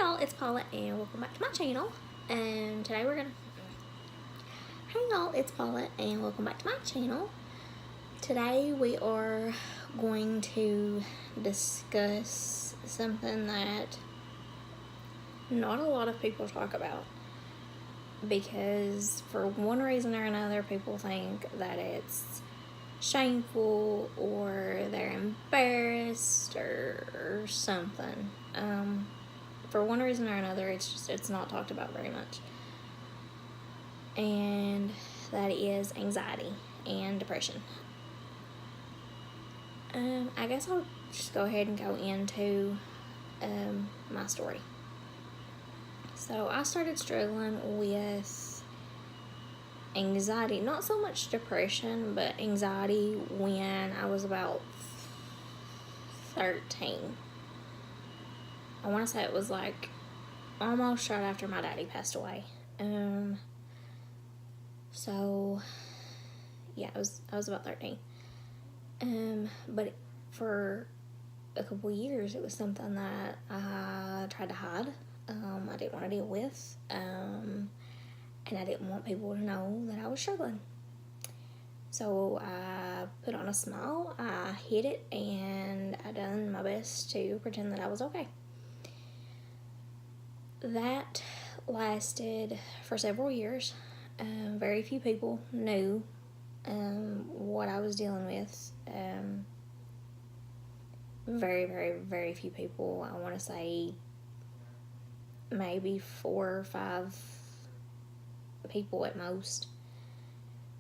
y'all, it's Paula and welcome back to my channel. And today we're gonna Hey y'all, it's Paula and welcome back to my channel. Today we are going to discuss something that not a lot of people talk about, because for one reason or another people think that it's shameful or they're embarrassed or something. For one reason or another, it's not talked about very much, and that is anxiety and depression. I guess I'll just go ahead and go into my story. So I started struggling with anxiety, not so much depression, but anxiety when I was about 13. I want to say it was like almost right after my daddy passed away. So yeah, I was about 13. But for a couple years, it was something that I tried to hide. I didn't want to deal with, and I didn't want people to know that I was struggling. So I put on a smile, I hid it, and I done my best to pretend that I was okay. That lasted for several years. Very few people knew what I was dealing with. Very few people. I want to say maybe 4 or 5 people at most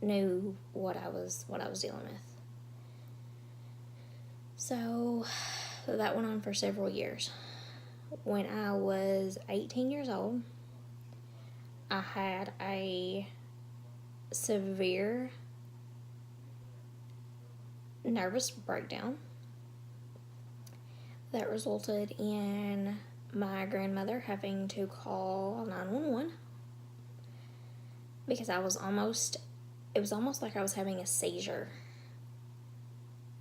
knew what I was dealing with. So that went on for several years. When I was 18 years old, I had a severe nervous breakdown that resulted in my grandmother having to call 911 because it was almost like I was having a seizure,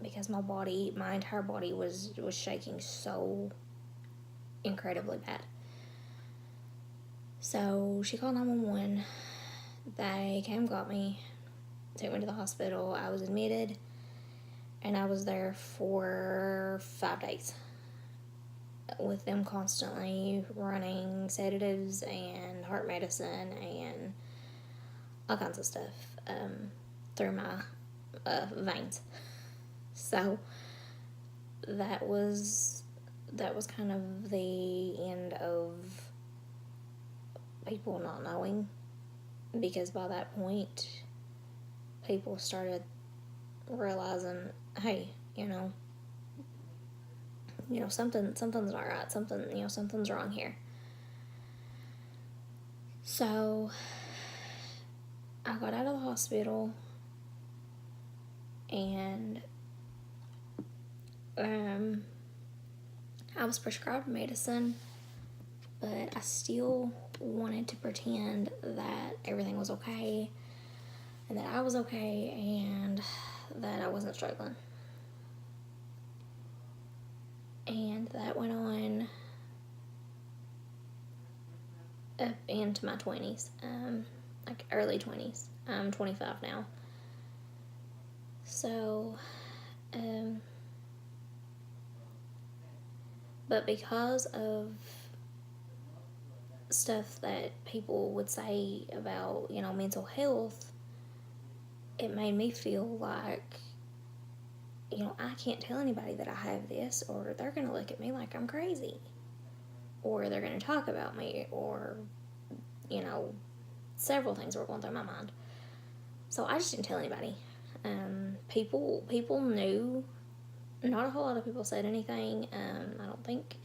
because my entire body was shaking so incredibly bad. So she called 911. They came, got me, took me to the hospital. I was admitted, and I was there for 5 days with them constantly running sedatives and heart medicine and all kinds of stuff through my veins. So that was kind of the end of people not knowing, because by that point people started realizing, hey, something's not right, something's wrong here. So I got out of the hospital, and I was prescribed medicine, but I still wanted to pretend that everything was okay and that I was okay and that I wasn't struggling. And that went on up into my 20s, like early 20s. I'm 25 now. So, but because of stuff that people would say about, mental health, it made me feel like, I can't tell anybody that I have this, or they're going to look at me like I'm crazy, or they're going to talk about me, or, several things were going through my mind. So I just didn't tell anybody. People knew. Not a whole lot of people said anything. I don't think.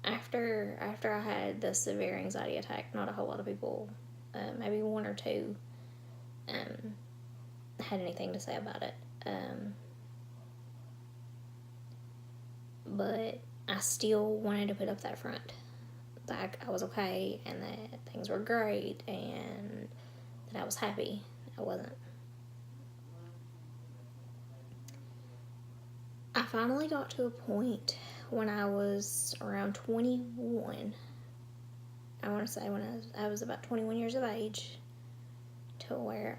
After I had the severe anxiety attack, not a whole lot of people, maybe 1 or 2, had anything to say about it. But I still wanted to put up that front, like I was okay and that things were great and that I was happy. I wasn't. I finally got to a point when I was around 21. I want to say when I was about 21 years of age, to where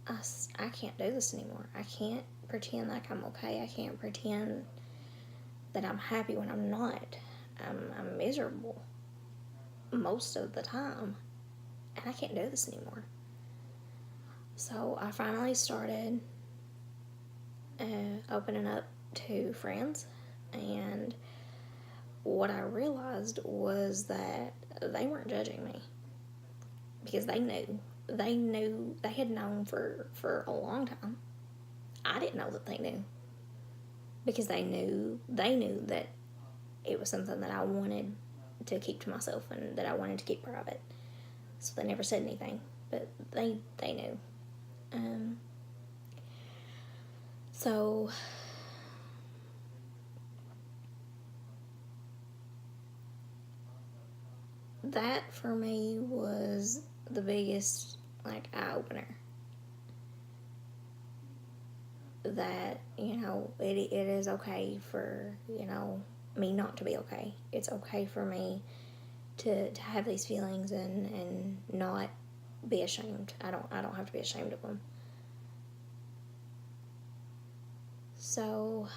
I can't do this anymore. I can't pretend like I'm okay. I can't pretend that I'm happy when I'm not. I'm miserable most of the time, and I can't do this anymore. So I finally started opening up to friends, and what I realized was that they weren't judging me, because they knew. They had known for a long time. I didn't know that they knew, because they knew that it was something that I wanted to keep to myself and that I wanted to keep private. So they never said anything, but they knew. So that for me was the biggest eye opener. That it is okay for me not to be okay. It's okay for me to have these feelings and not be ashamed. I don't have to be ashamed of them. So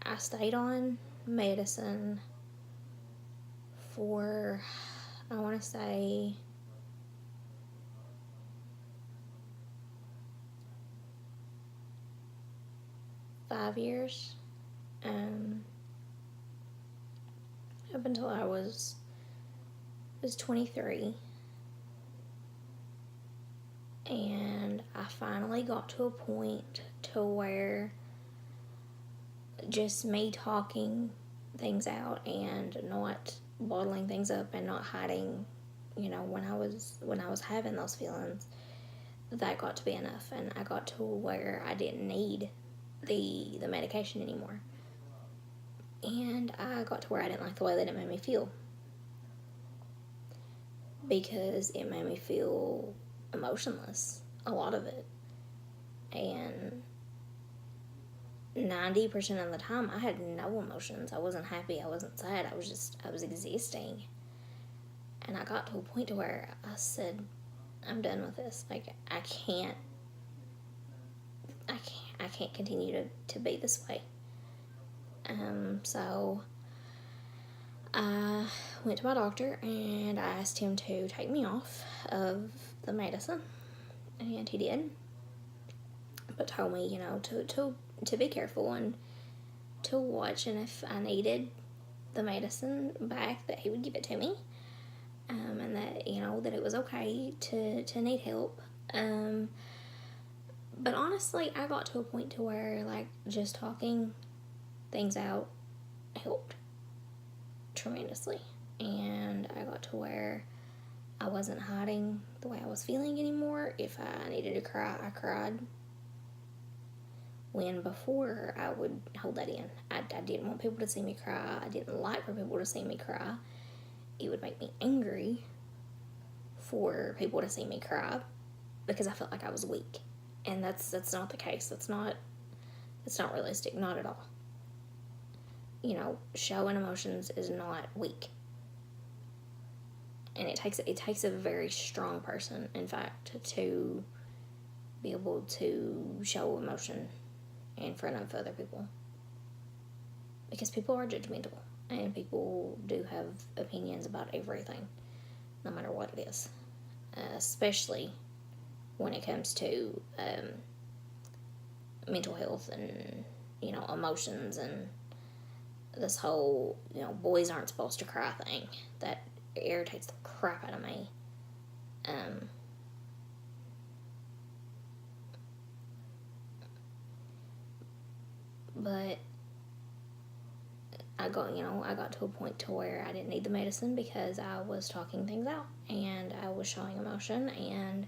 I stayed on medicine for, I want to say, 5 years. Up until I was 23. And I finally got to a point to where just me talking things out and not bottling things up and not hiding, when I was having those feelings, that got to be enough. And I got to where I didn't need the medication anymore. And I got to where I didn't like the way that it made me feel, because it made me feel emotionless, a lot of it. And 90% of the time, I had no emotions. I wasn't happy, I wasn't sad, I was existing. And I got to a point to where I said, I'm done with this. I can't continue to be this way. So I went to my doctor and I asked him to take me off of the medicine, and he did, but told me, to be careful and to watch, and if I needed the medicine back, that he would give it to me, and that, that it was okay to need help. But honestly, I got to a point to where, just talking things out helped tremendously. And I got to where I wasn't hiding the way I was feeling anymore. If I needed to cry, I cried. When before, I would hold that in. I didn't want people to see me cry. I didn't like for people to see me cry. It would make me angry for people to see me cry, because I felt like I was weak. And that's not the case. That's not realistic. Not at all. Showing emotions is not weak. And it takes a very strong person, in fact, to be able to show emotion in front of other people. Because people are judgmental, and people do have opinions about everything, no matter what it is. Especially when it comes to mental health and, emotions, and this whole, boys aren't supposed to cry thing. That irritates the crap out of me. But I got to a point to where I didn't need the medicine, because I was talking things out and I was showing emotion, and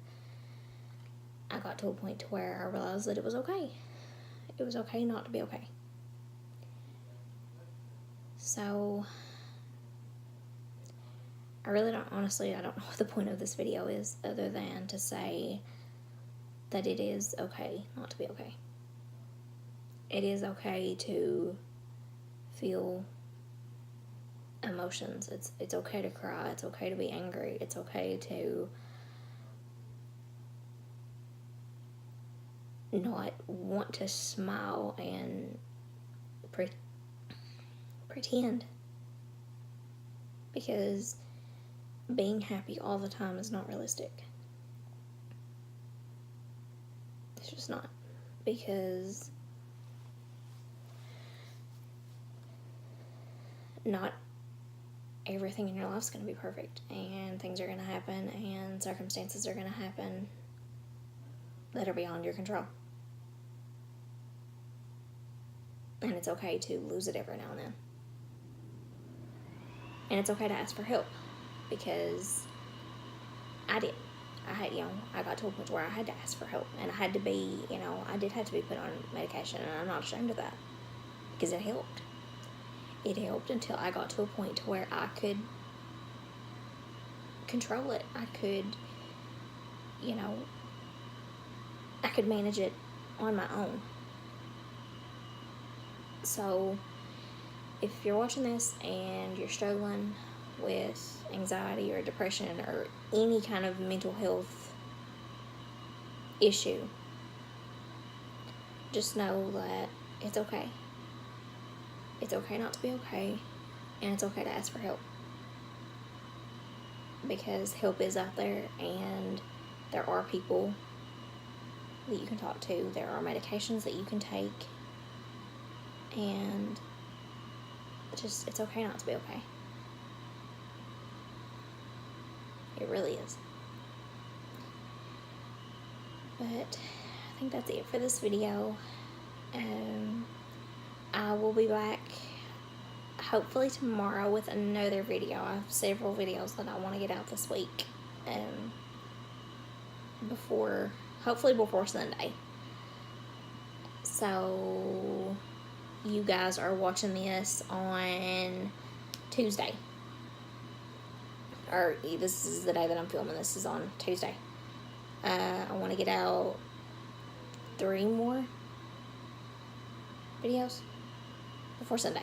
I got to a point to where I realized that it was okay. It was okay not to be okay. So I don't know what the point of this video is, other than to say that it is okay not to be okay. It is okay to feel emotions. It's okay to cry. It's okay to be angry. It's okay to not want to smile and pretend, because being happy all the time is not realistic. It's just not, because not everything in your life is going to be perfect, and things are going to happen, and circumstances are going to happen that are beyond your control. And it's okay to lose it every now and then. And it's okay to ask for help, because I did. I got to a point where I had to ask for help, and I had to be, I did have to be put on medication, and I'm not ashamed of that, because it helped. It helped until I got to a point where I could control it. I could manage it on my own. So if you're watching this and you're struggling with anxiety or depression or any kind of mental health issue, just know that it's okay. It's okay not to be okay, and it's okay to ask for help, because help is out there, and there are people that you can talk to. There are medications that you can take, and it's okay not to be okay. It really is. But I think that's it for this video. I will be back hopefully tomorrow with another video. I have several videos that I want to get out this week, hopefully before Sunday. So you guys are watching this on Tuesday, or this is the day that I'm filming. This is on Tuesday. I want to get out 3 more videos before Sunday.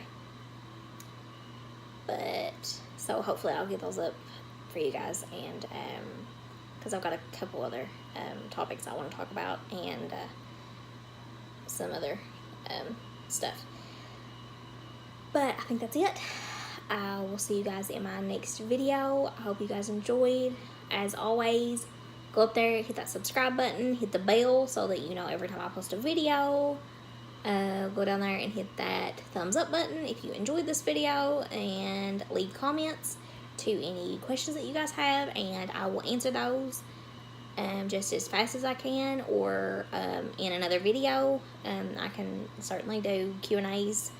But so hopefully I'll get those up for you guys, and because I've got a couple other topics I want to talk about, and some other stuff. But I think that's it. I will see you guys in my next video. I hope you guys enjoyed. As always, go up there, hit that subscribe button, hit the bell so that you know every time I post a video. Go down there and hit that thumbs up button if you enjoyed this video, and leave comments to any questions that you guys have, and I will answer those just as fast as I can, or in another video. I can certainly do Q&As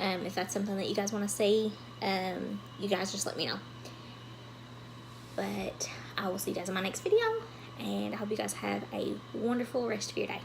if that's something that you guys want to see. You guys just let me know. But I will see you guys in my next video, and I hope you guys have a wonderful rest of your day.